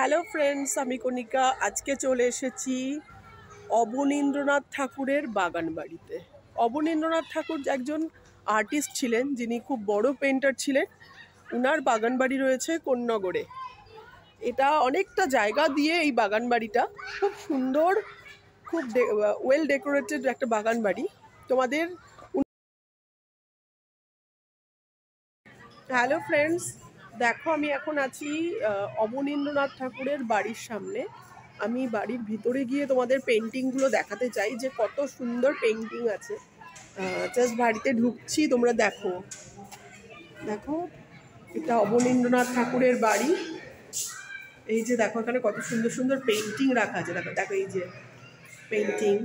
Hello friends, আমি কণিকা। আজকে চলে এসেছি অবনীন্দ্রনাথ ঠাকুরের বাগান বাড়িতে। অবনীন্দ্রনাথ ঠাকুর একজন আর্টিস্ট ছিলেন, যিনি খুব বড় পেন্টার ছিলেন। উনার বাগান বাড়ি রয়েছে কোন্নগরে। এটা অনেকটা জায়গা দিয়ে এই বাগান বাড়িটা, খুব সুন্দর, খুব ওয়েল ডেকোরেটেড একটা বাগান বাড়ি। তোমাদের হ্যালো ফ্রেন্ডস, দেখো আমি এখন আছি অবনীন্দ্রনাথ ঠাকুরের বাড়ির সামনে। আমি বাড়ির ভিতরে গিয়ে তোমাদের পেন্টিংগুলো দেখাতে চাই যে কত সুন্দর পেন্টিং আছে। জাস্ট বাড়িতে ঢুকছি, তোমরা দেখো দেখো এটা অবনীন্দ্রনাথ ঠাকুরের বাড়ি। এই যে দেখো এখানে কত সুন্দর সুন্দর পেন্টিং রাখা আছে। দেখো দেখো এই যে পেন্টিং,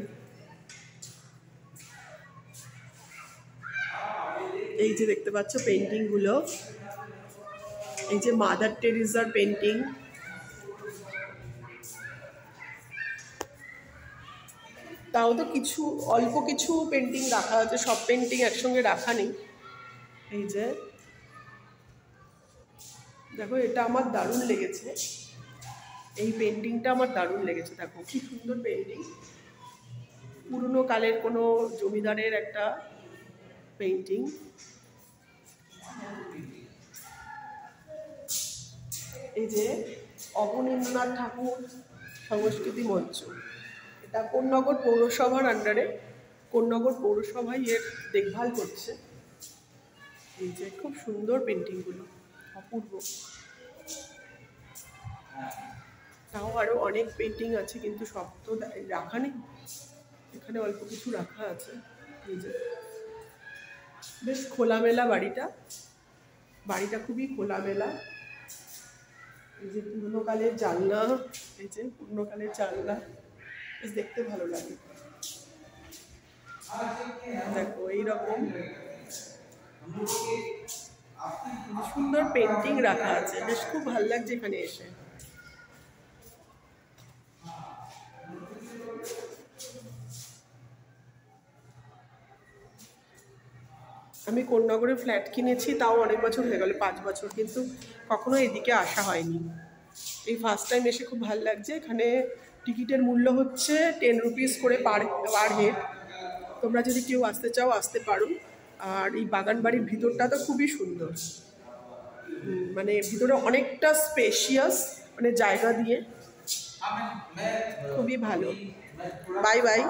এই যে দেখতে পাচ্ছ পেন্টিংগুলো। এই যে মাদার টেরেসার পেন্টিং, তাও তো কিছু অল্প কিছু পেন্টিং রাখা আছে, সব পেন্টিং একসঙ্গে রাখা নেই। এই যে দেখো এটা আমার দারুণ লেগেছে, এই পেন্টিংটা আমার দারুণ লেগেছে। দেখো কি সুন্দর পেন্টিং, পুরনো কালের কোনো জমিদারের একটা পেন্টিং। এই যে অবনীন্দ্রনাথ ঠাকুর সংস্কৃতি মঞ্চ, এটা কোন্নগর পৌরসভার আন্ডারে, কোন্নগর পৌরসভাই এর দেখভাল করছে। এই যে খুব সুন্দর পেন্টিংগুলো, অপূর্ব। তাও আরও অনেক পেন্টিং আছে, কিন্তু সব তো রাখা নেই, এখানে অল্প কিছু রাখা আছে। এই যে বেশ খোলামেলা বাড়িটা, বাড়িটা খুবই খোলামেলা। এই যে পুরনো কালের জানলা, এই যে পুরনো কালের জানলা, বেশ দেখতে ভালো লাগে। দেখো এইরকম সুন্দর পেন্টিং রাখা আছে, বেশ খুব ভালো লাগছে এখানে এসে। আমি কোন্নগরে ফ্ল্যাট কিনেছি, তাও অনেক বছর হয়ে গেল, 5 বছর, কিন্তু কখনো এদিকে আসা হয়নি। এই ফার্স্ট টাইম এসে খুব ভালো লাগছে। এখানে টিকিটের মূল্য হচ্ছে 10 রুপিস করে পার হেড। তোমরা যদি কেউ আসতে চাও আসতে পারো। আর এই বাগান বাড়ির ভিতরটা তো খুবই সুন্দর, মানে ভিতরে অনেকটা স্পেশিয়াস, মানে জায়গা দিয়ে খুবই ভালো। Bye bye.